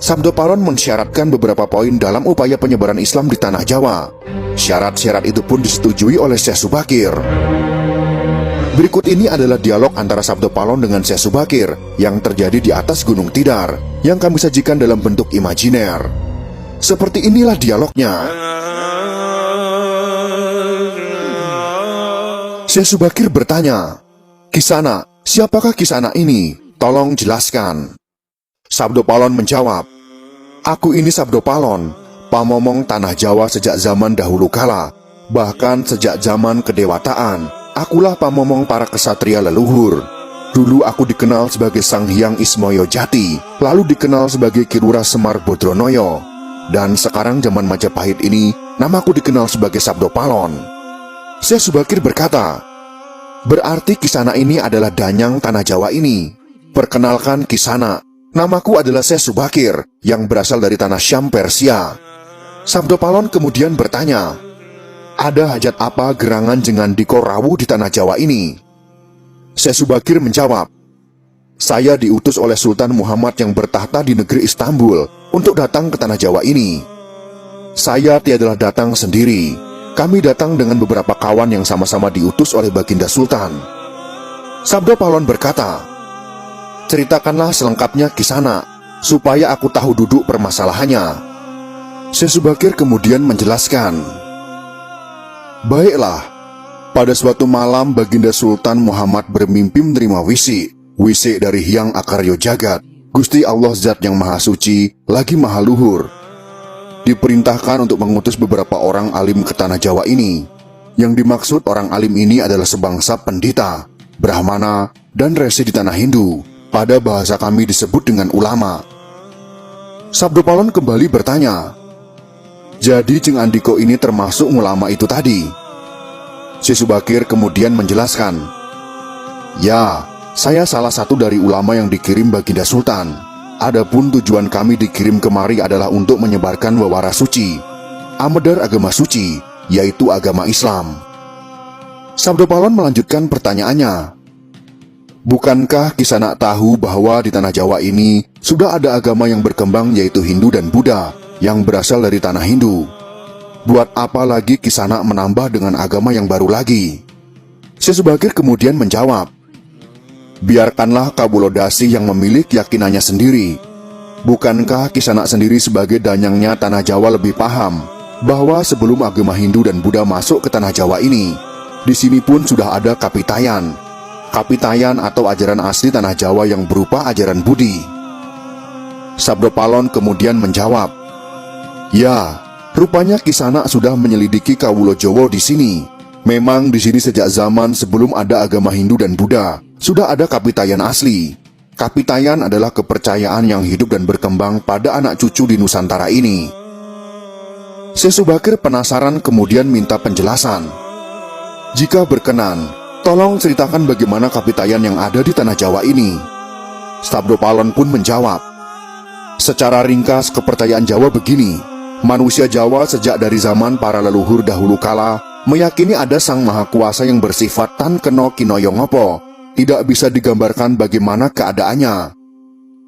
Sabdo Palon mensyaratkan beberapa poin dalam upaya penyebaran Islam di tanah Jawa. Syarat-syarat itu pun disetujui oleh Syekh Subakir. Berikut ini adalah dialog antara Sabdo Palon dengan Syekh Subakir yang terjadi di atas Gunung Tidar, yang kami sajikan dalam bentuk imajiner. Seperti inilah dialognya. Syekh Subakir bertanya, "Kisana, siapakah Kisana ini? Tolong jelaskan." Sabdo Palon menjawab, "Aku ini Sabdo Palon, pamomong tanah Jawa sejak zaman dahulu kala, bahkan sejak zaman kedewataan. Akulah pamomong para kesatria leluhur. Dulu aku dikenal sebagai Sang Hyang Ismoyo Jati, lalu dikenal sebagai Kirura Semar Bodronoyo, dan sekarang zaman Majapahit ini, namaku dikenal sebagai Sabdo Palon." Syekh Subakir berkata, "Berarti Kisana ini adalah danyang tanah Jawa ini. Perkenalkan Kisana, namaku adalah Syekh Subakir yang berasal dari tanah Syam Persia." Sabdo Palon kemudian bertanya, "Ada hajat apa gerangan jengan diko rawuh di tanah Jawa ini?" Syekh Subakir menjawab, "Saya diutus oleh Sultan Muhammad yang bertahta di negeri Istanbul untuk datang ke tanah Jawa ini. Saya tiadalah datang sendiri. Kami datang dengan beberapa kawan yang sama-sama diutus oleh Baginda Sultan." Sabdo Palon berkata, "Ceritakanlah selengkapnya Kisana, supaya aku tahu duduk permasalahannya." Syekh Subakir kemudian menjelaskan, "Baiklah, pada suatu malam Baginda Sultan Muhammad bermimpi menerima wisi dari Hyang Akaryo Jagat, Gusti Allah Zat yang Maha Suci, lagi Maha Luhur. Diperintahkan untuk mengutus beberapa orang alim ke tanah Jawa ini. Yang dimaksud orang alim ini adalah sebangsa pendeta, brahmana, dan resi di tanah Hindu. Pada bahasa kami disebut dengan ulama." Sabdo Palon kembali bertanya, "Jadi Jeng Andiko ini termasuk ulama itu tadi?" Syekh Subakir kemudian menjelaskan, "Ya, saya salah satu dari ulama yang dikirim Baginda Sultan. Adapun tujuan kami dikirim kemari adalah untuk menyebarkan wawara suci, amedar agama suci, yaitu agama Islam." Sabdo Palon melanjutkan pertanyaannya, "Bukankah Kisana tahu bahwa di tanah Jawa ini sudah ada agama yang berkembang yaitu Hindu dan Buddha yang berasal dari tanah Hindu? Buat apa lagi Kisana menambah dengan agama yang baru lagi?" Syekh Subakir kemudian menjawab, "Biarkanlah Kabulodasi yang memilih keyakinannya sendiri. Bukankah Kisana sendiri sebagai danyangnya tanah Jawa lebih paham bahwa sebelum agama Hindu dan Buddha masuk ke tanah Jawa ini, di sini pun sudah ada Kapitayan. Kapitayan atau ajaran asli tanah Jawa yang berupa ajaran Budi." Sabdo Palon kemudian menjawab, "Ya, rupanya Kisana sudah menyelidiki Kawulo Jowo di sini. Memang di sini sejak zaman sebelum ada agama Hindu dan Buddha, sudah ada Kapitayan asli. Kapitayan adalah kepercayaan yang hidup dan berkembang pada anak cucu di Nusantara ini." Syekh Subakir penasaran kemudian minta penjelasan. "Jika berkenan, tolong ceritakan bagaimana Kapitayan yang ada di tanah Jawa ini." Sabdo Palon pun menjawab, "Secara ringkas kepercayaan Jawa begini. Manusia Jawa sejak dari zaman para leluhur dahulu kala meyakini ada Sang Maha Kuasa yang bersifat tan keno kinoyo ngopo, tidak bisa digambarkan bagaimana keadaannya.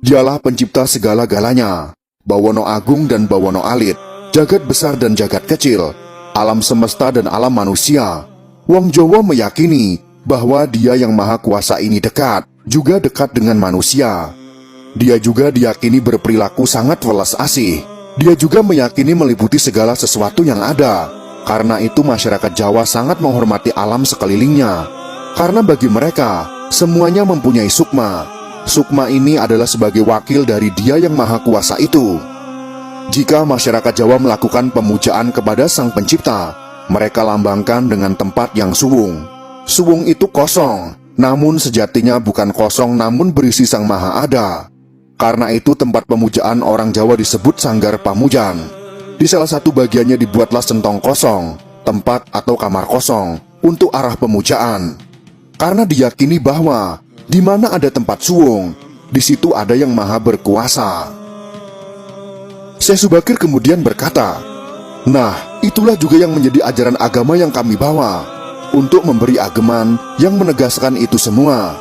Dialah pencipta segala-galanya, Bawono Agung dan Bawono Alit, jagat besar dan jagat kecil, alam semesta dan alam manusia. Wong Jawa meyakini bahwa Dia yang Maha Kuasa ini dekat, juga dekat dengan manusia. Dia juga diyakini berperilaku sangat welas asih. Dia juga meyakini meliputi segala sesuatu yang ada. Karena itu masyarakat Jawa sangat menghormati alam sekelilingnya. Karena bagi mereka, semuanya mempunyai sukma. Sukma ini adalah sebagai wakil dari Dia yang Maha Kuasa itu. Jika masyarakat Jawa melakukan pemujaan kepada Sang Pencipta, mereka lambangkan dengan tempat yang suwung. Suwung itu kosong, namun sejatinya bukan kosong namun berisi Sang Maha Ada. Karena itu tempat pemujaan orang Jawa disebut Sanggar Pamujan. Di salah satu bagiannya dibuatlah sentong kosong, tempat atau kamar kosong, untuk arah pemujaan. Karena diyakini bahwa di mana ada tempat suwung, di situ ada yang Maha Berkuasa. Syekh Subakir kemudian berkata, "Nah, itulah juga yang menjadi ajaran agama yang kami bawa, untuk memberi ageman yang menegaskan itu semua.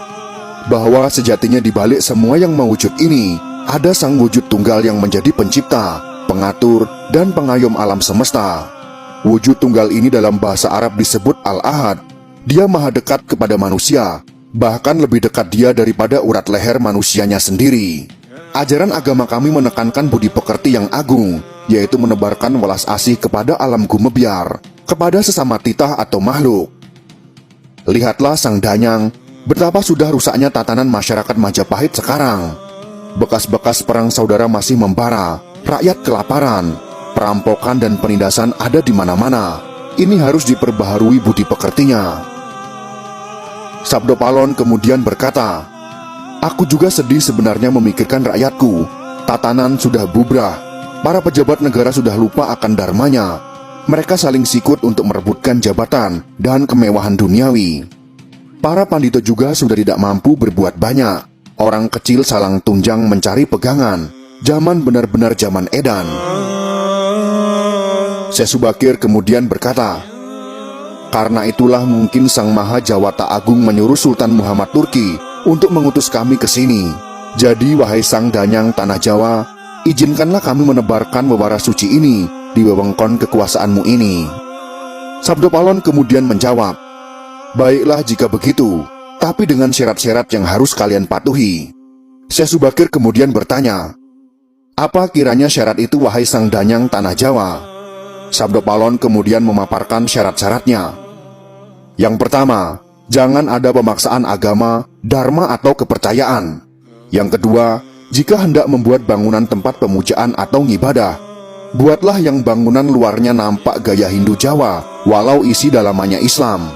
Bahwa sejatinya dibalik semua yang mewujud ini, ada sang wujud tunggal yang menjadi pencipta, pengatur, dan pengayom alam semesta. Wujud tunggal ini dalam bahasa Arab disebut Al-Ahad. Dia maha dekat kepada manusia, bahkan lebih dekat dia daripada urat leher manusianya sendiri. Ajaran agama kami menekankan budi pekerti yang agung, yaitu menebarkan welas asih kepada alam gumebyar, kepada sesama titah atau makhluk. Lihatlah sang Danyang, betapa sudah rusaknya tatanan masyarakat Majapahit sekarang. Bekas-bekas perang saudara masih membara, rakyat kelaparan, perampokan dan penindasan ada di mana-mana. Ini harus diperbaharui budi pekertinya. Sabdo Palon kemudian berkata, "Aku juga sedih sebenarnya memikirkan rakyatku. Tatanan sudah bubrah, para pejabat negara sudah lupa akan dharmanya. Mereka saling sikut untuk merebutkan jabatan dan kemewahan duniawi. Para pandito juga sudah tidak mampu berbuat banyak. Orang kecil salang tunjang mencari pegangan. Zaman benar-benar zaman edan." Syekh Subakir kemudian berkata, "Karena itulah mungkin Sang Maha Jawata Agung menyuruh Sultan Muhammad Turki untuk mengutus kami ke sini. Jadi wahai Sang Danyang Tanah Jawa, izinkanlah kami menebarkan wewara suci ini di wewengkon kekuasaanmu ini." Sabdo Palon kemudian menjawab, "Baiklah jika begitu, tapi dengan syarat-syarat yang harus kalian patuhi." Syekh Subakir kemudian bertanya, "Apa kiranya syarat itu wahai Sang Danyang Tanah Jawa?" Sabdo Palon kemudian memaparkan syarat-syaratnya. Yang pertama, jangan ada pemaksaan agama, dharma atau kepercayaan. Yang kedua, jika hendak membuat bangunan tempat pemujaan atau ngibadah, buatlah yang bangunan luarnya nampak gaya Hindu Jawa, walau isi dalamannya Islam.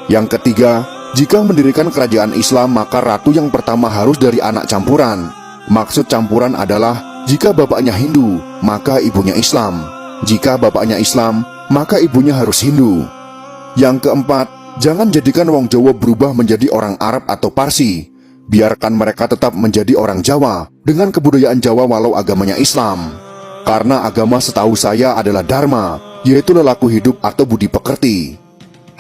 Yang ketiga, jika mendirikan kerajaan Islam, maka ratu yang pertama harus dari anak campuran. Maksud campuran adalah jika bapaknya Hindu, maka ibunya Islam. Jika bapaknya Islam, maka ibunya harus Hindu. Yang keempat, jangan jadikan wong Jawa berubah menjadi orang Arab atau Parsi. Biarkan mereka tetap menjadi orang Jawa dengan kebudayaan Jawa walau agamanya Islam. Karena agama setahu saya adalah dharma, yaitu lelaku hidup atau budi pekerti.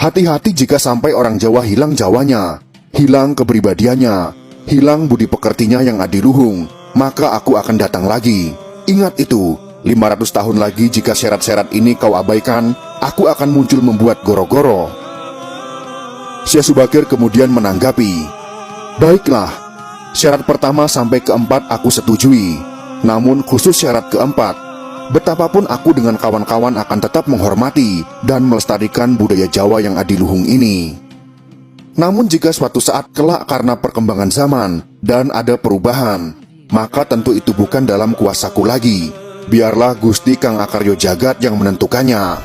Hati-hati jika sampai orang Jawa hilang Jawanya, hilang kepribadiannya, hilang budi pekertinya yang adiluhung, maka aku akan datang lagi. Ingat itu, 500 tahun lagi jika syarat-syarat ini kau abaikan, aku akan muncul membuat goro-goro." Syekh Subakir kemudian menanggapi, "Baiklah, syarat pertama sampai keempat aku setujui. Namun khusus syarat keempat, betapapun aku dengan kawan-kawan akan tetap menghormati dan melestarikan budaya Jawa yang adiluhung ini. Namun jika suatu saat kelak karena perkembangan zaman dan ada perubahan, maka tentu itu bukan dalam kuasaku lagi. Biarlah Gusti Kang Akaryo Jagat yang menentukannya."